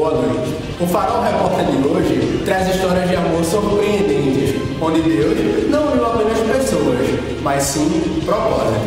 Boa noite. O Farol Repórter de hoje traz histórias de amor surpreendentes, onde Deus não uniu apenas pessoas, mas sim propósitos.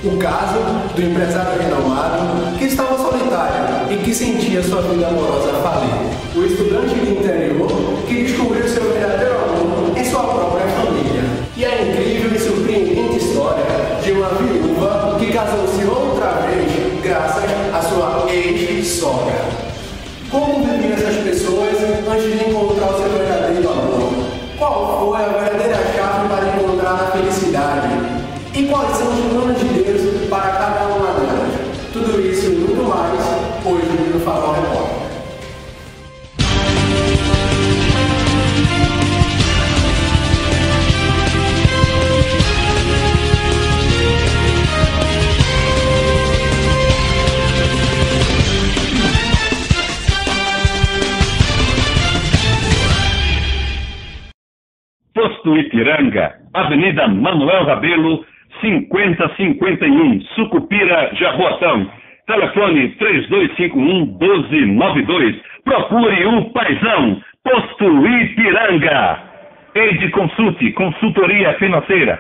O caso do empresário renomado que estava solitário e que sentia sua vida amorosa falir. O estudante do interior que descobriu seu verdadeiro amor em sua própria família. E a incrível e surpreendente história de uma viúva que casou-se outra vez graças à sua ex-sogra. Como viviam essas pessoas antes de encontrar o seu verdadeiro amor? Qual foi a verdadeira chave para encontrar a felicidade? E quais são os planos de Deus para cada uma delas? Tudo isso e muito mais hoje no Farol Repórter. Posto Ipiranga, Avenida Manuel Rabelo, 5051, Sucupira, Jaboatão. Telefone 3251-1292. Procure o Paizão. Posto Ipiranga. Eide Consulte, consultoria financeira.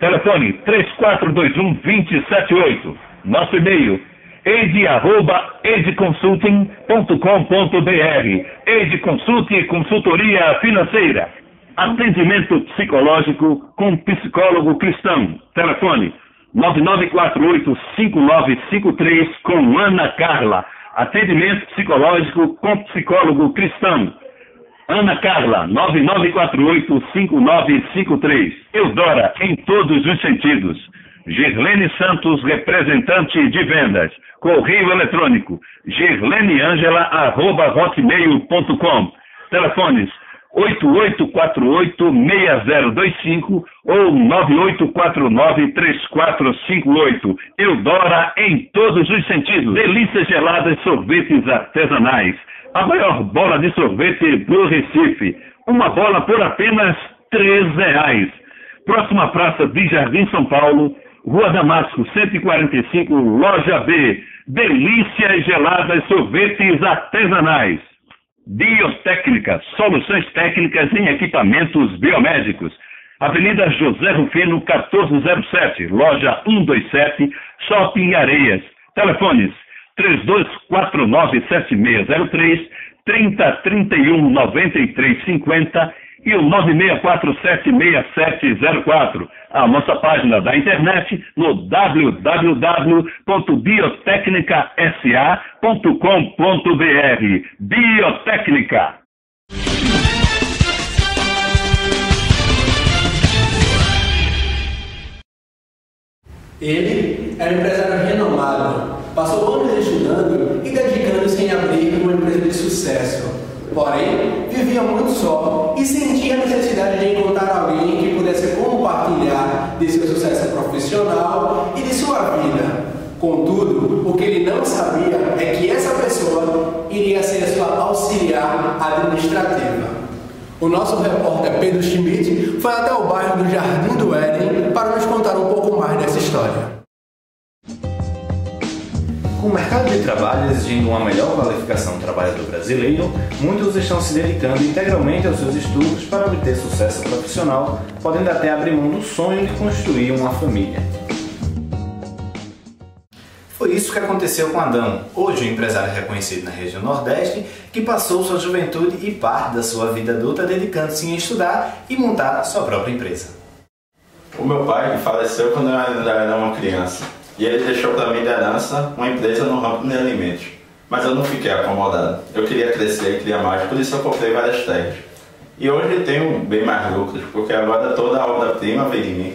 Telefone 3421-2078. Nosso e-mail eide@eideconsulting.com.br. Eide Consulte, consultoria financeira. Atendimento psicológico com psicólogo cristão. Telefone 9948-5953 com Ana Carla. Atendimento psicológico com psicólogo cristão. Ana Carla, 9948-5953. Eudora, em todos os sentidos. Gerlene Santos, representante de vendas. Correio eletrônico gerleneangela@hotmail.com. Telefones 8848-6025 ou 9849-3458. Eudora em todos os sentidos. Delícias geladas, sorvetes artesanais. A maior bola de sorvete do Recife. Uma bola por apenas R$3. Próxima praça de Jardim São Paulo, Rua Damasco, 145, Loja B. Delícias geladas, sorvetes artesanais. Biotécnica, soluções técnicas em equipamentos biomédicos. Avenida José Rufino, 1407, loja 127, Shopping Areias. Telefones 3249-7603, 3031-9350 e o 9647-6704. A nossa página da internet no www.biotecnicasa.com.br. Biotécnica. Ele era um empresário renomado, passou anos estudando e dedicando-se em abrir uma empresa de sucesso. Porém, vivia muito só e sentia a necessidade de encontrar alguém que pudesse compartilhar de seu sucesso profissional e de sua vida. Contudo, o que ele não sabia é que essa pessoa iria ser sua auxiliar administrativa. O nosso repórter Pedro Schmidt foi até o bairro do Jardim do Éden para nos contar um pouco mais dessa história. Com o mercado de trabalho exigindo uma melhor qualificação do trabalhador brasileiro, muitos estão se dedicando integralmente aos seus estudos para obter sucesso profissional, podendo até abrir mão do sonho de construir uma família. Foi isso que aconteceu com Adão, hoje um empresário reconhecido na região Nordeste, que passou sua juventude e parte da sua vida adulta dedicando-se em estudar e montar sua própria empresa. O meu pai faleceu quando eu ainda era uma criança. E ele deixou para mim de herança uma empresa no ramo de alimentos. Mas eu não fiquei acomodado. Eu queria crescer, queria mais, por isso eu comprei várias terras. E hoje tenho bem mais lucros, porque agora toda a obra-prima vem de mim.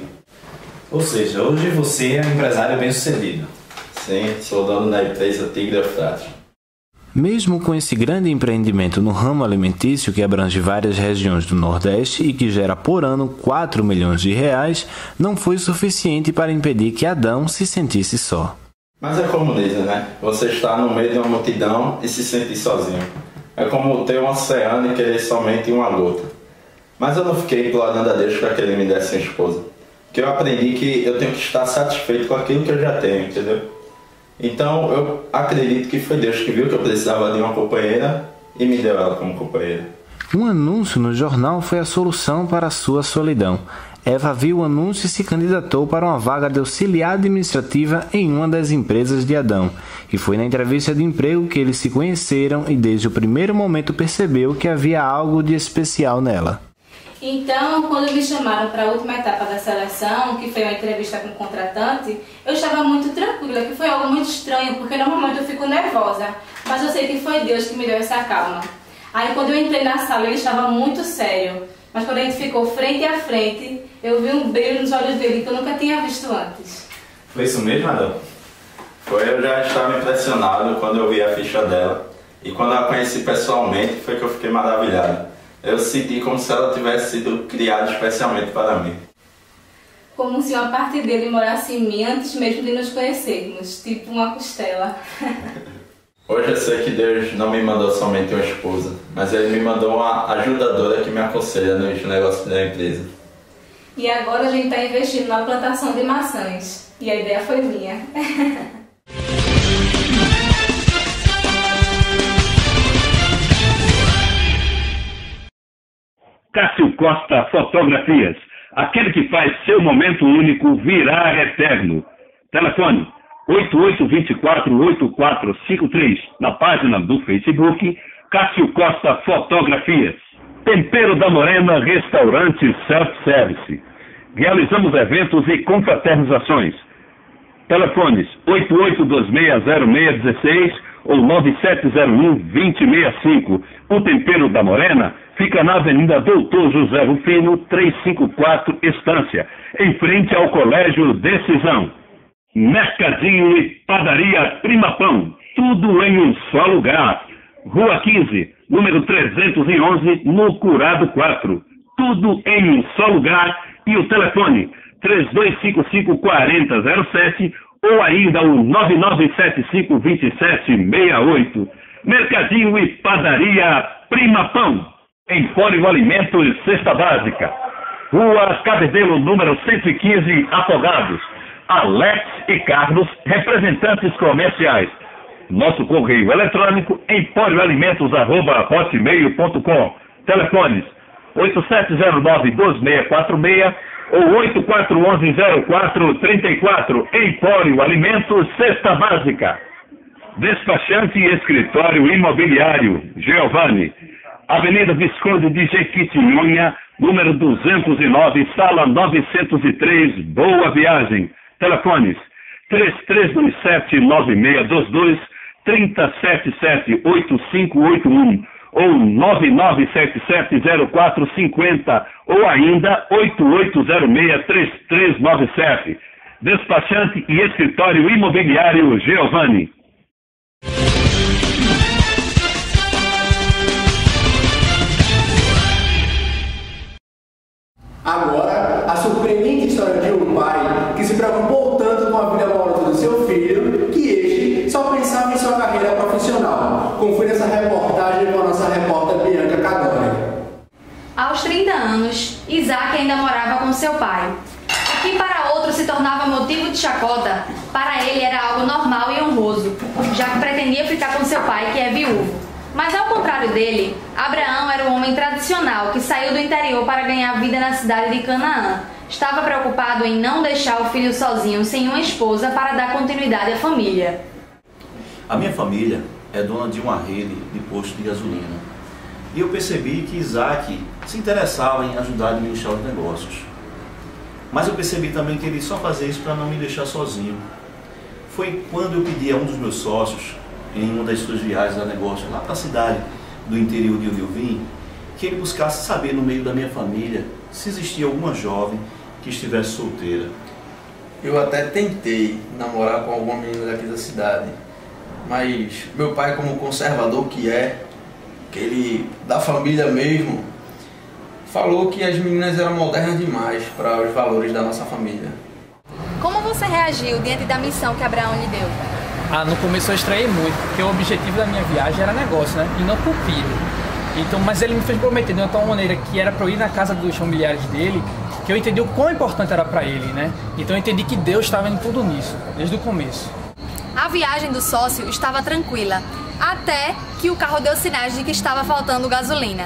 Ou seja, hoje você é um empresário bem-sucedido. Sim, sou dono da empresa Tigre Eufrates. Mesmo com esse grande empreendimento no ramo alimentício que abrange várias regiões do Nordeste e que gera por ano 4 milhões de reais, não foi suficiente para impedir que Adão se sentisse só. Mas é como dizem, né? Você está no meio de uma multidão e se sentir sozinho. É como ter um oceano e querer somente uma gota. Mas eu não fiquei implorando a Deus para que Ele me desse uma esposa. Porque eu aprendi que eu tenho que estar satisfeito com aquilo que eu já tenho, entendeu? Então eu acredito que foi Deus que viu que eu precisava de uma companheira e me deu ela como companheira. Um anúncio no jornal foi a solução para a sua solidão. Eva viu o anúncio e se candidatou para uma vaga de auxiliar administrativa em uma das empresas de Adão. E foi na entrevista de emprego que eles se conheceram e desde o primeiro momento percebeu que havia algo de especial nela. Então, quando me chamaram para a última etapa da seleção, que foi uma entrevista com o contratante, eu estava muito tranquila, que foi algo muito estranho, porque normalmente eu fico nervosa, mas eu sei que foi Deus que me deu essa calma. Aí quando eu entrei na sala, ele estava muito sério, mas quando a gente ficou frente a frente, eu vi um brilho nos olhos dele que eu nunca tinha visto antes. Foi isso mesmo, Adão? Foi, eu já estava impressionado quando eu vi a ficha dela, e quando eu a conheci pessoalmente, foi que eu fiquei maravilhado. Eu senti como se ela tivesse sido criada especialmente para mim. Como se uma parte dele morasse em mim antes mesmo de nos conhecermos, tipo uma costela. Hoje eu sei que Deus não me mandou somente uma esposa, mas Ele me mandou uma ajudadora que me aconselha nos negócios da empresa. E agora a gente está investindo na plantação de maçãs, e a ideia foi minha. Cássio Costa Fotografias, aquele que faz seu momento único virar eterno. Telefone 8824-8453, na página do Facebook, Cássio Costa Fotografias. Tempero da Morena, restaurante self-service. Realizamos eventos e confraternizações. Telefones 88260616 ou 9701-2065. O Tempero da Morena fica na Avenida Doutor José Rufino, 354 Estância, em frente ao Colégio Decisão. Mercadinho e Padaria Prima Pão, tudo em um só lugar. Rua 15, número 311, no Curado 4. Tudo em um só lugar e o telefone 3255-4007 ou ainda o 9975-2768. Mercadinho e Padaria Prima Pão. Empório Alimentos Cesta Básica. Rua Cabedelo, número 115, Afogados. Alex e Carlos, representantes comerciais. Nosso correio eletrônico emporioalimentos@hotmail.com. Telefones 8709-2646 ou 8411-0434. Empório Alimentos Cesta Básica. Despachante e Escritório Imobiliário Giovanni, Avenida Visconde de Jequitinhonha, número 209, sala 903, Boa Viagem. Telefones 3327-9622, 3077-8581 ou 9977-0450 ou ainda 8806-3397. Despachante e Escritório Imobiliário Giovanni. Agora, a surpreendente história de um pai que se preocupou tanto com a vida amorosa do seu filho que este só pensava em sua carreira profissional. Confira essa reportagem com a nossa repórter Bianca Cadore. Aos 30 anos, Isaac ainda morava com seu pai. O que para outro se tornava motivo de chacota, para ele era algo normal e honroso, já que pretendia ficar com seu pai, que é viúvo. Mas ao contrário dele, Abraão era um homem tradicional que saiu do interior para ganhar vida na cidade de Canaã. Estava preocupado em não deixar o filho sozinho sem uma esposa para dar continuidade à família. A minha família é dona de uma rede de posto de gasolina. E eu percebi que Isaac se interessava em ajudar a administrar os negócios. Mas eu percebi também que ele só fazia isso para não me deixar sozinho. Foi quando eu pedi a um dos meus sócios, em uma das suas viagens a negócio lá para a cidade do interior de onde eu vim, que ele buscasse saber no meio da minha família se existia alguma jovem que estivesse solteira. Eu até tentei namorar com alguma menina daqui da cidade, mas meu pai, como conservador que é, aquele da família mesmo, falou que as meninas eram modernas demais para os valores da nossa família. Como você reagiu diante da missão que Abraão lhe deu? No começo eu estranhei muito, porque o objetivo da minha viagem era negócio, né? E não pupilo. Então, mas ele me fez prometer de uma tal maneira que era para eu ir na casa dos familiares dele, que eu entendi o quão importante era para ele, né? Então eu entendi que Deus estava em tudo nisso, desde o começo. A viagem do sócio estava tranquila. até que o carro deu sinais de que estava faltando gasolina.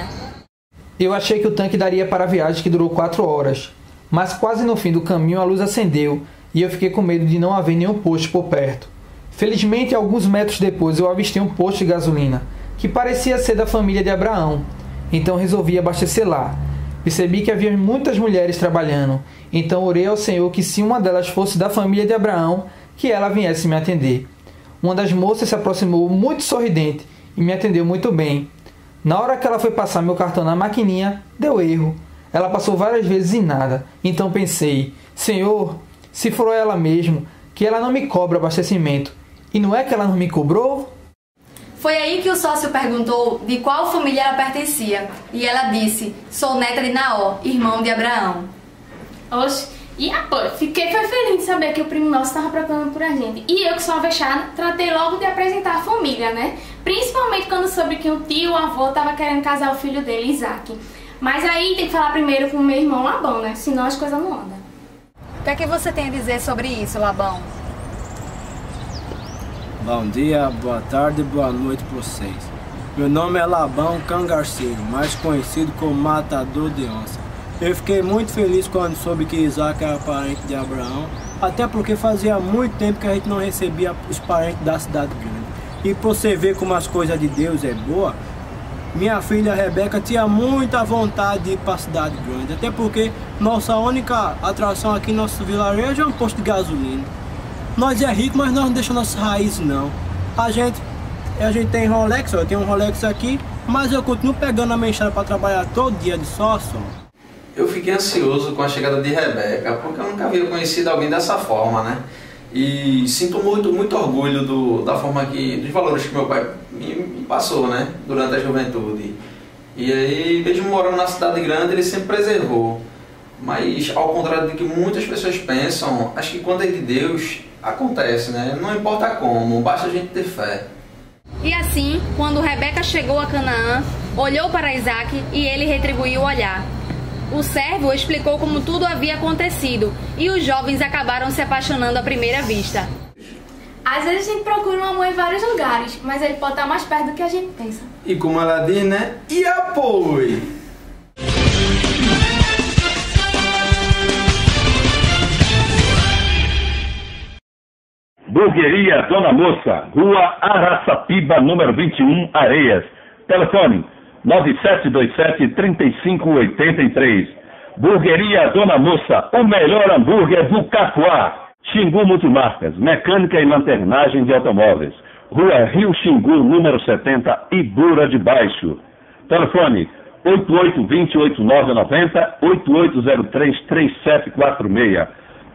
Eu achei que o tanque daria para a viagem, que durou 4 horas, mas quase no fim do caminho a luz acendeu e eu fiquei com medo de não haver nenhum posto por perto. Felizmente, alguns metros depois eu avistei um posto de gasolina, que parecia ser da família de Abraão, então resolvi abastecer lá. Percebi que havia muitas mulheres trabalhando, então orei ao Senhor que se uma delas fosse da família de Abraão, que ela viesse me atender. Uma das moças se aproximou muito sorridente e me atendeu muito bem. Na hora que ela foi passar meu cartão na maquininha, deu erro. Ela passou várias vezes e nada. Então pensei, Senhor, se for ela mesmo, que ela não me cobra abastecimento. E não é que ela não me cobrou? Foi aí que o sócio perguntou de qual família ela pertencia. E ela disse, sou neta de Naó, irmão de Abraão. Oxe, e fiquei feliz de saber que o primo nosso estava procurando por a gente. E eu, que sou avexada, tratei logo de apresentar a família, né? Principalmente quando soube que o tio, o avô, estava querendo casar o filho dele, Isaac. Mas aí tem que falar primeiro com o meu irmão Labão, né? Senão as coisas não andam. O que é que você tem a dizer sobre isso, Labão? Bom dia, boa tarde, boa noite para vocês. Meu nome é Labão Cangarceiro, mais conhecido como Matador de Onça. Eu fiquei muito feliz quando soube que Isaac era parente de Abraão, até porque fazia muito tempo que a gente não recebia os parentes da cidade grande. E por você ver como as coisas de Deus é boa, minha filha Rebeca tinha muita vontade de ir para a cidade grande, até porque nossa única atração aqui no nosso vilarejo é um posto de gasolina. Nós é rico, mas nós não deixamos nossas raízes não. A gente tem Rolex, eu tenho um Rolex aqui, mas eu continuo pegando a menchada para trabalhar todo dia de sol. Eu fiquei ansioso com a chegada de Rebeca, porque eu nunca havia conhecido alguém dessa forma, né? E sinto muito orgulho dos valores que meu pai me passou, né? Durante a juventude. E aí, mesmo morando na cidade grande, ele sempre preservou. Mas, ao contrário do que muitas pessoas pensam, acho que quando é de Deus, acontece, né? Não importa como, basta a gente ter fé. E assim, quando Rebeca chegou a Canaã, olhou para Isaac e ele retribuiu o olhar. O servo explicou como tudo havia acontecido e os jovens acabaram se apaixonando à primeira vista. Às vezes a gente procura um amor em vários lugares, mas ele pode estar mais perto do que a gente pensa. E como ela diz, né? E apoio! Burgueria Dona Moça, Rua Araçapiba, número 21, Areias. Telefone 9727-3583. Burgueria Dona Moça, o melhor hambúrguer do Cacoá. Xingu Multimarcas, mecânica e lanternagem de automóveis. Rua Rio Xingu, número 70, Ibura de Baixo. Telefone 8828-990, 8803-3746.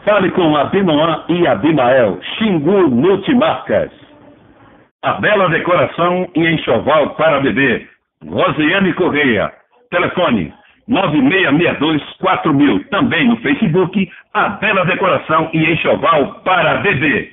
Fale com Abinoã e Abimael, Xingu Multimarcas. A bela decoração e enxoval para bebê. Rosiane Correia, telefone 9662-4000, também no Facebook, a bela decoração e enxoval para bebê.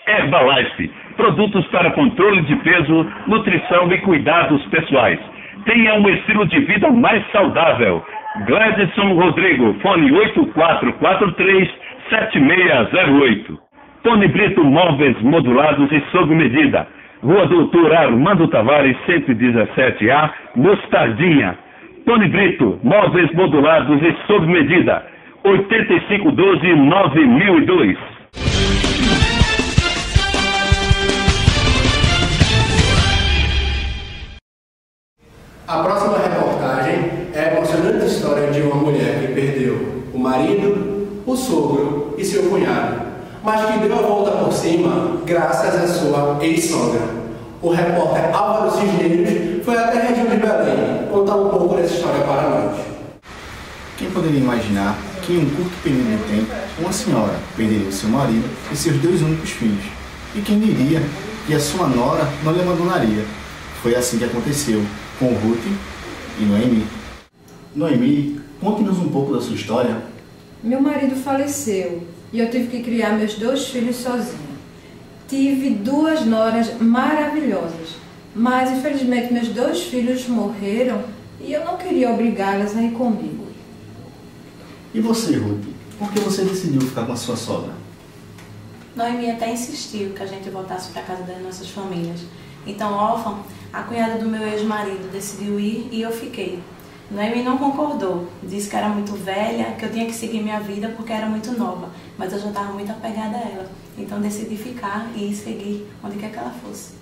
Herbalife, produtos para controle de peso, nutrição e cuidados pessoais. Tenha um estilo de vida mais saudável. Gladson Rodrigo, fone 8443-7608. Tony Brito Móveis Modulados e sob medida. Rua Doutor Armando Tavares, 117A, Mostardinha. Tony Brito, móveis modulados e sob medida. 8512-9002. A próxima reportagem é a emocionante história de uma mulher que perdeu o marido, o sogro e seu cunhado, mas que deu a volta por cima graças à sua ex-sogra. O repórter Álvaro Cisneiros foi até a região de Belém contar um pouco dessa história para nós. Quem poderia imaginar que em um curto período de tempo, uma senhora perderia seu marido e seus 2 únicos filhos? E quem diria que a sua nora não lhe abandonaria? Foi assim que aconteceu com Ruth e Noemi. Noemi, conte-nos um pouco da sua história. Meu marido faleceu e eu tive que criar meus 2 filhos sozinha. Tive 2 noras maravilhosas, mas infelizmente meus 2 filhos morreram e eu não queria obrigá-las a ir comigo. E você, Ruth? Por que você decidiu ficar com a sua sogra? Noemi até insistiu que a gente voltasse para casa das nossas famílias, Então, órfã, a cunhada do meu ex-marido decidiu ir e eu fiquei. Noemi não concordou, disse que era muito velha, que eu tinha que seguir minha vida porque era muito nova, mas eu já estava muito apegada a ela. Então decidi ficar e seguir onde quer que ela fosse.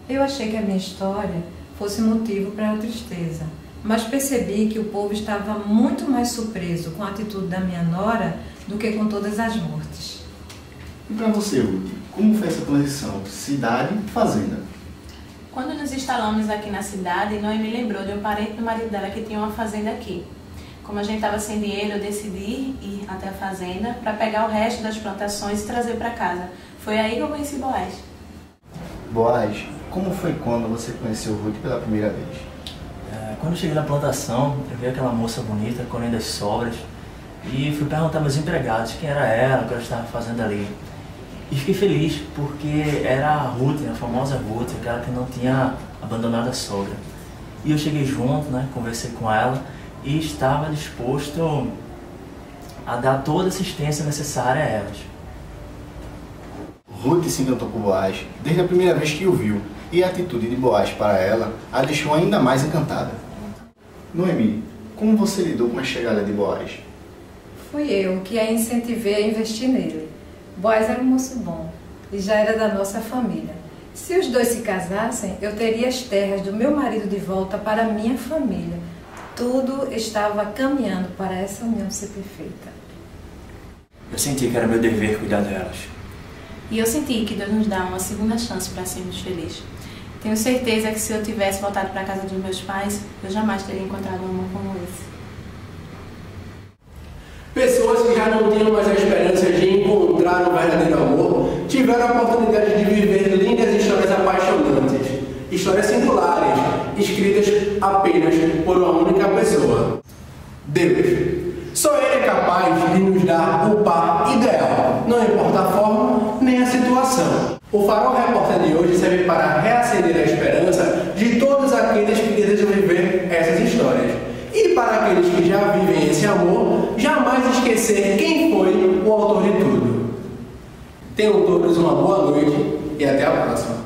Eu achei que a minha história fosse motivo para a tristeza, mas percebi que o povo estava muito mais surpreso com a atitude da minha nora do que com todas as mortes. E para você, Ruth, como foi essa transição cidade-fazenda? Quando nos instalamos aqui na cidade, Noemi lembrou de um parente do marido dela que tinha uma fazenda aqui. Como a gente estava sem dinheiro, eu decidi ir até a fazenda para pegar o resto das plantações e trazer para casa. Foi aí que eu conheci Boaz. Boaz, como foi quando você conheceu Ruth pela primeira vez? Quando eu cheguei na plantação, eu vi aquela moça bonita colhendo as sobras e fui perguntar aos meus empregados quem era ela, o que ela estava fazendo ali. E fiquei feliz porque era a Ruth, a famosa Ruth, aquela que não tinha abandonado a sogra. E eu cheguei junto, conversei com ela e estava disposto a dar toda a assistência necessária a elas. Ruth se encantou por Boaz desde a primeira vez que o viu, e a atitude de Boaz para ela a deixou ainda mais encantada. Noemi, como você lidou com a chegada de Boaz? Fui eu que a incentivei a investir nele. Boaz era um moço bom e já era da nossa família. Se os dois se casassem, eu teria as terras do meu marido de volta para a minha família. Tudo estava caminhando para essa união ser perfeita. Eu senti que era meu dever cuidar delas. E eu senti que Deus nos dá uma segunda chance para sermos felizes. Tenho certeza que se eu tivesse voltado para a casa dos meus pais, eu jamais teria encontrado um amor como esse. Pessoas que já não tinham mais a esperança de encontrar um verdadeiro amor, tiveram a oportunidade de viver lindas histórias apaixonantes, histórias singulares, escritas apenas por uma única pessoa: Deus. Só Ele é capaz de nos dar o par ideal, não importa a forma nem a situação. O Farol Repórter de hoje serve para reacender a esperança de todos aqueles que desejam viver essas histórias. E para aqueles que já vivem esse amor, jamais esquecer quem foi o autor de tudo. Tenham todos uma boa noite e até a próxima.